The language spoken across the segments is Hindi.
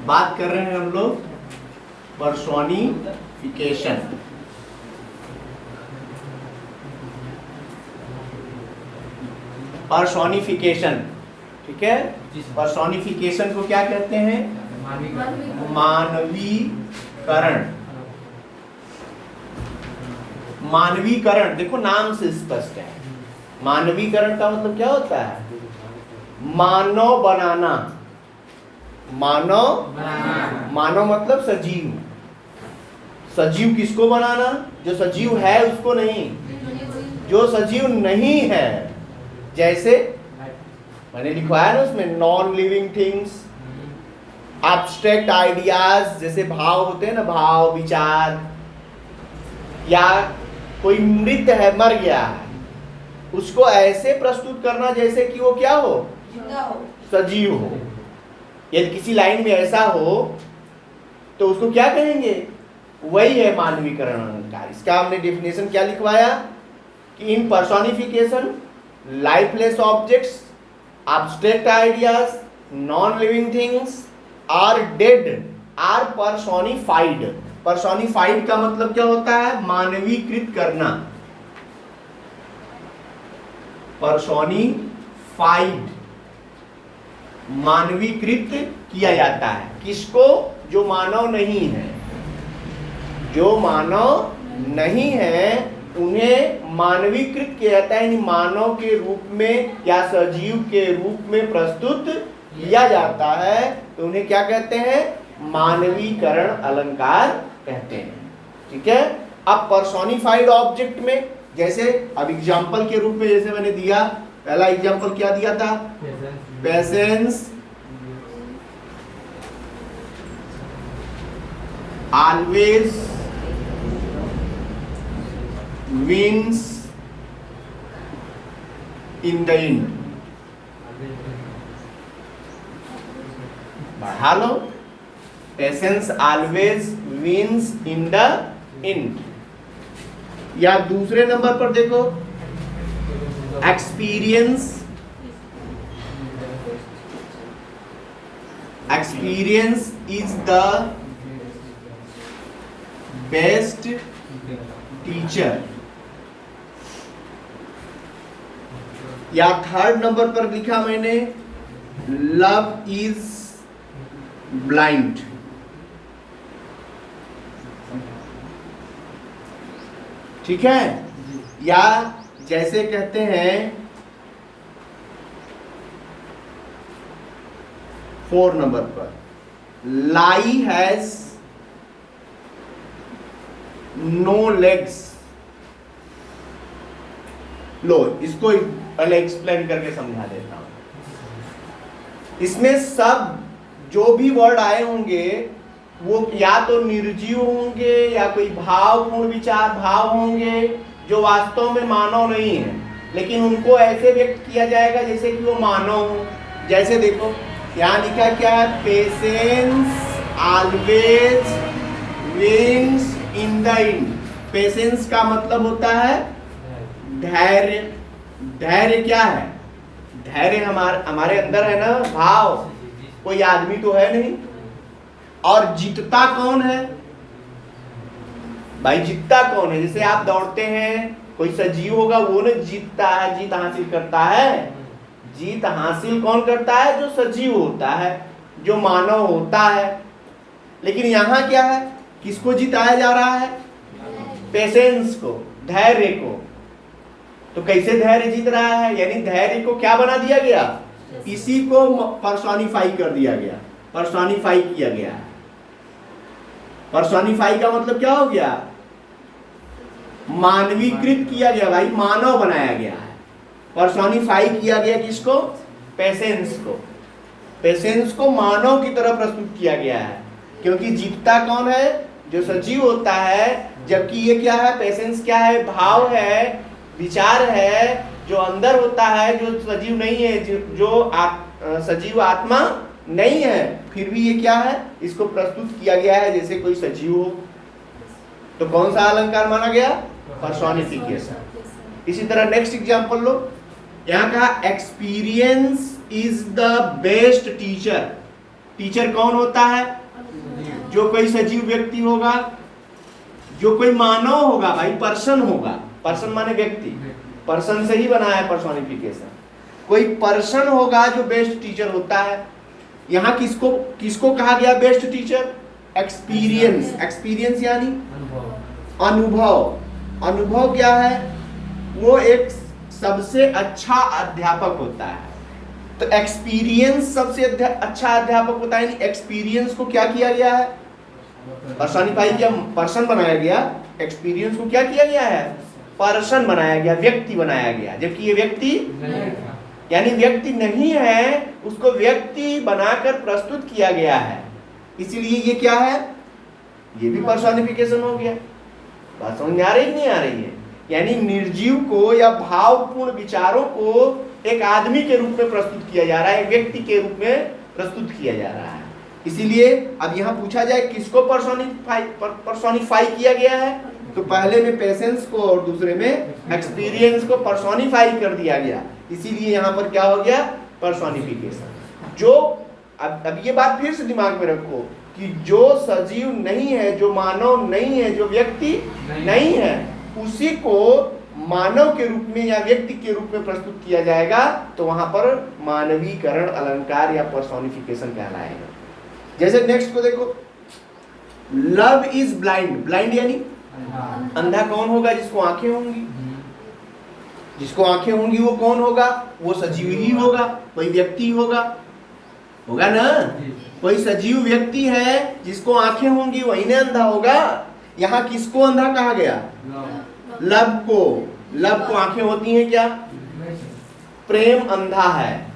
बात कर रहे हैं हम लोग पर्सोनिफिकेशन। पर्सोनिफिकेशन, ठीक है। पर्सोनिफिकेशन को क्या कहते हैं? मानवीकरण। मानवीकरण देखो नाम से स्पष्ट है। मानवीकरण का मतलब क्या होता है? मानव बनाना। मानव मानव मतलब सजीव। सजीव किसको बनाना? जो सजीव है उसको नहीं, जो सजीव नहीं है। जैसे मैंने लिखवाया ना उसमें, non living things, abstract ideas, जैसे भाव होते हैं ना, भाव विचार, या कोई मृत है, मर गया है, उसको ऐसे प्रस्तुत करना जैसे कि वो क्या हो? सजीव हो। यदि किसी लाइन में ऐसा हो तो उसको क्या कहेंगे? वही है मानवीकरण अलंकार। इसका हमने डेफिनेशन क्या लिखवाया कि in personification lifeless objects, abstract ideas, non living things are dead are personified. Personified का मतलब क्या होता है? मानवीकृत करना। पर्सोनिफाइड, मानवीकृत किया जाता है। किसको? जो मानव नहीं है। जो मानव नहीं है उन्हें मानवीकृत किया जाता है, यानी मानव के रूप में या सजीव के रूप में प्रस्तुत किया जाता है, तो उन्हें क्या कहते हैं? मानवीकरण अलंकार कहते हैं, ठीक है। अब पर्सोनिफाइड ऑब्जेक्ट में, जैसे अब एग्जाम्पल के रूप में जैसे मैंने दिया, पहला एग्जाम्पल क्या दिया था? Patience always wins in the end। बढ़ा लो, patience always wins in the end। या दूसरे नंबर पर देखो, experience is the best teacher. या थर्ड नंबर पर लिखा मैंने, लव इज ब्लाइंड। ठीक है। या जैसे कहते हैं 4 नंबर पर, लाई हैज नो लेग्स। लो, इसको पहले एक्सप्लेन करके समझा देता हूं। इसमें सब जो भी वर्ड आए होंगे वो या तो निर्जीव होंगे या कोई भावपूर्ण विचार भाव होंगे जो वास्तव में मानव नहीं है, लेकिन उनको ऐसे व्यक्त किया जाएगा जैसे कि वो मानव हो। जैसे देखो यहाँ लिखा क्या है? Patience always wins in the and. Patience का मतलब होता है धैर्य। धैर्य क्या है? धैर्य हमारे अंदर है ना, भाव। कोई आदमी तो है नहीं। और जीतता कौन है भाई? जीतता कौन है? जैसे आप दौड़ते हैं, कोई सजीव होगा वो ना जीतता है, जीत हासिल करता है। जीत हासिल कौन करता है? जो सजीव होता है, जो मानव होता है। लेकिन यहाँ क्या है? किसको जिताया जा रहा है? पेशेंस को, धैर्य को। तो कैसे धैर्य जीत रहा है? यानी धैर्य को क्या बना दिया गया? इसी को पर्सोनिफाई कर दिया गया, पर्सोनिफाई किया गया। पर्सोनिफाई का मतलब क्या हो गया? मानवीकृत किया गया भाई, मानव बनाया गया है। पर्सोनिफाई किया गया किसको? पेशेंस को। पेशेंस को मानव की तरह प्रस्तुत किया गया है, क्योंकि जीतता कौन है? जो सजीव होता है। जबकि ये क्या है? पेशेंस क्या है? भाव है, विचार है, जो अंदर होता है, जो सजीव नहीं है, जो सजीव आत्मा नहीं है। फिर भी ये क्या है? इसको प्रस्तुत किया गया है जैसे कोई सजीव हो। तो कौन सा अलंकार माना गया? पर्सोनिफिकेशन। इसी तरह नेक्स्ट एग्जांपल लो, यहाँ कहा experience is the best teacher. Teacher कौन होता है? जो कोई सजीव व्यक्ति होगा, जो कोई मानव होगा भाई, पर्सन होगा। पर्सन माने व्यक्ति, पर्सन से ही बना है पर्सोनिफिकेशन। कोई पर्सन होगा जो बेस्ट टीचर होता है। यहाँ किसको किसको कहा गया बेस्ट टीचर? एक्सपीरियंस। एक्सपीरियंस यानी अनुभव। अनुभव क्या है? वो एक सबसे अच्छा अध्यापक होता है। तो एक्सपीरियंस सबसे अच्छा अध्यापक होता है। एक्सपीरियंस को क्या किया गया है? पर्सोनिफाई किया, पर्सन बनाया गया। एक्सपीरियंस को क्या किया गया है? पर्सन बनाया गया, व्यक्ति बनाया गया। जबकि ये व्यक्ति यानी व्यक्ति नहीं है, उसको व्यक्ति बनाकर प्रस्तुत किया गया है। इसीलिए ये क्या है? ये भी पर्सोनिफिकेशन हो गया। बात समझ में आ रही नहीं आ रही है? यानी निर्जीव को या भावपूर्ण विचारों को एक आदमी के रूप में प्रस्तुत किया जा रहा है, एक व्यक्ति के रूप में प्रस्तुत किया जा रहा है। इसीलिए अब यहाँ पूछा जाए किसको पर्सोनिफाई किया गया है, तो पहले में पेशेंस को और दूसरे में एक्सपीरियंस को पर्सोनिफाई कर दिया गया। इसीलिए यहाँ पर क्या हो गया? पर्सोनिफिकेशन। जो अब ये बात फिर से दिमाग में रखो कि जो सजीव नहीं है, जो मानव नहीं है, जो व्यक्ति नहीं है, उसी को मानव के रूप में या व्यक्ति के रूप में प्रस्तुत किया जाएगा, तो वहां पर मानवीकरण अलंकार या पर्सोनिफिकेशन कहलाएगा। जैसे नेक्स्ट को देखो, लव इज ब्लाइंड। ब्लाइंड यानी अंधा कौन होगा? जिसको आंखें होंगी। जिसको आंखें होंगी वो कौन होगा? वो सजीव ही होगा, कोई व्यक्ति होगा ना। कोई सजीव व्यक्ति है जिसको आंखें होंगी, वही ने अंधा होगा। यहाँ किसको अंधा कहा गया? लब को। लब को आंखें होती हैं क्या? प्रेम अंधा है।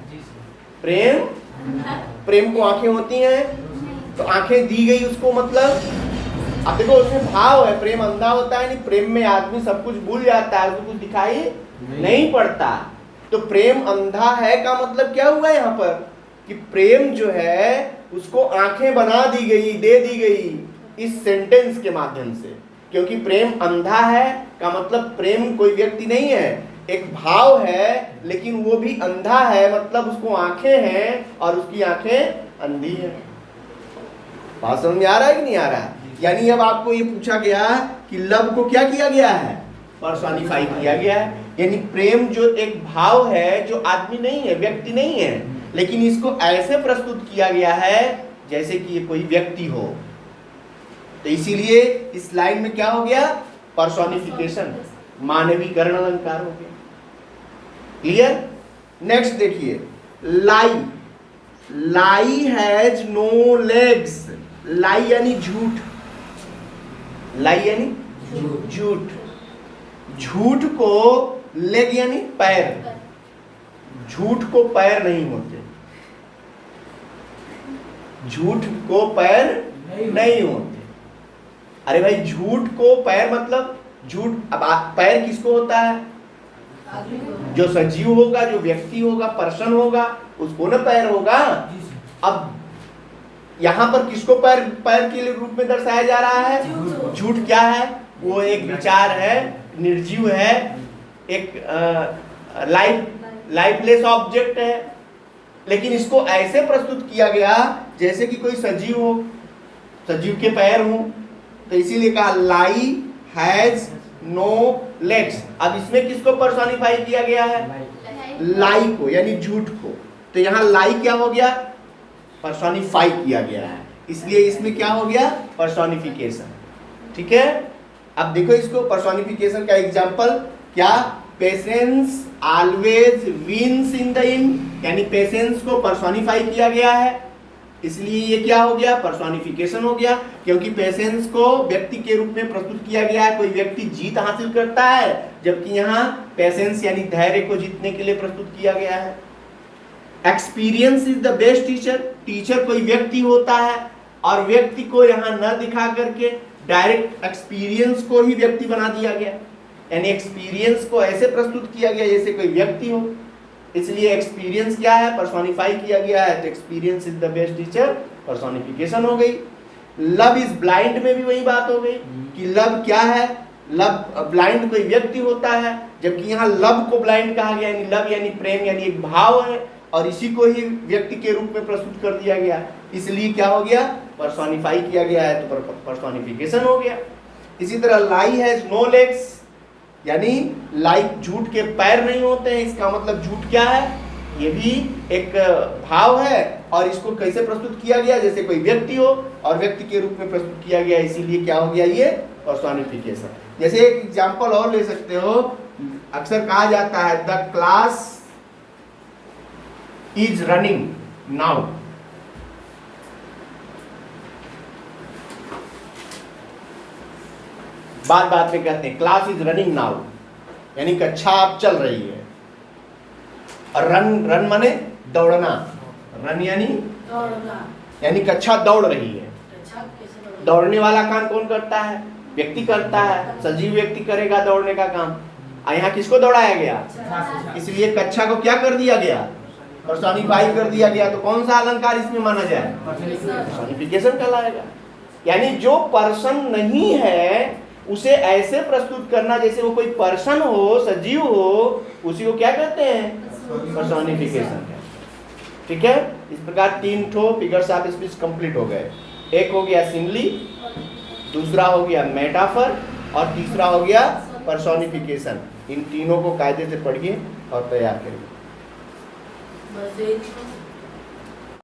प्रेम को आंखें होती हैं, तो आंखें दी गई उसको, मतलब अब देखो उसमें भाव है। प्रेम अंधा होता है, नहीं प्रेम में आदमी सब कुछ भूल जाता है, उसको कुछ दिखाई नहीं पड़ता। तो प्रेम अंधा है का मतलब क्या हुआ यहाँ पर? कि प्रेम जो है उसको आंखें बना दी गई, दे दी गई इस सेंटेंस के माध्यम से। क्योंकि प्रेम अंधा है का मतलब प्रेम कोई व्यक्ति नहीं है, एक भाव है, लेकिन वो भी अंधा है, मतलब उसको आंखें हैं और उसकी आंखें अंधी है। बात समझ में आ रहा है कि नहीं आ रहा है? यानी अब आपको ये पूछा गया कि लव को क्या किया गया है? पर्सोनिफाई किया गया है। यानी प्रेम जो एक भाव है, जो आदमी नहीं है, व्यक्ति नहीं है, लेकिन इसको ऐसे प्रस्तुत किया गया है जैसे कि ये कोई व्यक्ति हो। तो इसीलिए इस लाइन में क्या हो गया? पर्सोनिफिकेशन, मानवीकरण अलंकार हो गया। क्लियर? नेक्स्ट देखिए, लाई। लाई हैज नो लेग्स। लाई यानी झूठ। लाई यानी झूठ। झूठ को लेग यानी पैर। झूठ को पैर नहीं होते। झूठ को पैर नहीं होते। अरे भाई, झूठ को पैर मतलब झूठ। अब पैर किसको होता है? जो सजीव होगा, जो व्यक्ति होगा, पर्सन होगा, उसको ना पैर होगा। अब यहाँ पर किसको पैर के रूप में दर्शाया जा रहा है? झूठ क्या है? वो एक विचार है, निर्जीव है, एक लाइफलेस ऑब्जेक्ट है, लेकिन इसको ऐसे प्रस्तुत किया गया जैसे कि कोई सजीव हो, सजीव के पैर हो। तो इसीलिए कहा लाई हैज नो लेग्स। अब इसमें किसको पर्सोनिफाई किया गया है? लाई को, यानी झूठ को। तो यहाँ लाई क्या हो गया? पर्सोनिफाई किया गया है, इसलिए इसमें क्या हो गया? पर्सोनिफिकेशन। ठीक है? अब देखो इसको, पर्सोनिफिकेशन का एग्जांपल क्या? Patience always wins in the end. यानी पेशेंस को पर्सोनिफाई किया गया है, इसलिए ये क्या हो गया? पर्सोनिफिकेशन हो गया। क्योंकि पेशेंस को व्यक्ति के रूप में प्रस्तुत किया गया है, कोई व्यक्ति जीत हासिल करता है, जबकि यहाँ पेशेंस यानी धैर्य को जीतने के लिए प्रस्तुत किया गया है। Experience is the best teacher. Teacher कोई व्यक्ति होता है, और व्यक्ति को यहाँ न दिखा करके डायरेक्ट एक्सपीरियंस को ही व्यक्ति बना दिया गया। यानी एक्सपीरियंस को ऐसे प्रस्तुत किया गया जैसे कोई व्यक्ति हो, इसलिए एक्सपीरियंस क्या है? पर्सोनिफाई किया गया है। तो experience is the best teacher, personification हो गई। लव इज ब्लाइंड में भी वही बात हो गई कि लव क्या है? लव ब्लाइंड कोई व्यक्ति होता है, जबकि यहाँ लव को ब्लाइंड कहा गया। यानी लव यानी प्रेम, यानी एक भाव है, और इसी को ही व्यक्ति के रूप में प्रस्तुत कर दिया गया, इसलिए क्या हो गया, पर्सोनिफाई किया गया है, तो पर्सोनिफिकेशन हो गया। इसी तरह लाई हैज नो लेग्स, यानी लाइक झूठ के पैर नहीं होते हैं, इसका मतलब झूठ क्या है, ये भी एक भाव है। और इसको कैसे प्रस्तुत किया गया, जैसे कोई व्यक्ति हो और व्यक्ति के रूप में प्रस्तुत किया गया, इसीलिए क्या हो गया, ये पर्सोनिफिकेशन। जैसे एक एग्जांपल और ले सकते हो, अक्सर कहा जाता है the class is running now. बात बात में कहते हैं क्लास इज रनिंग नाउ, यानी कक्षा अब चल रही है। और रन माने दौड़ना, रन यानी कक्षा दौड़ रही है। दौड़ने वाला काम कौन करता है, व्यक्ति करता है, सजीव व्यक्ति करेगा दौड़ने का काम। यहाँ किसको दौड़ाया गया, इसलिए कक्षा को क्या कर दिया गया, पर्सोनिफाई कर दिया गया। तो कौन सा अलंकार इसमें माना जाए, पर्सोनिफिकेशन कहलाएगा। यानी जो पर्सन नहीं है उसे ऐसे प्रस्तुत करना जैसे वो कोई पर्सन हो, सजीव हो, उसी को क्या कहते हैं, पर्सोनिफिकेशन। ठीक है, इस प्रकार 3 ठो फिगर्स ऑफ स्पीच कंप्लीट हो गए। एक हो गया सिमिली, दूसरा हो गया मेटाफर और तीसरा हो गया पर्सोनिफिकेशन। इन तीनों को कायदे से पढ़िए और तैयार करिए।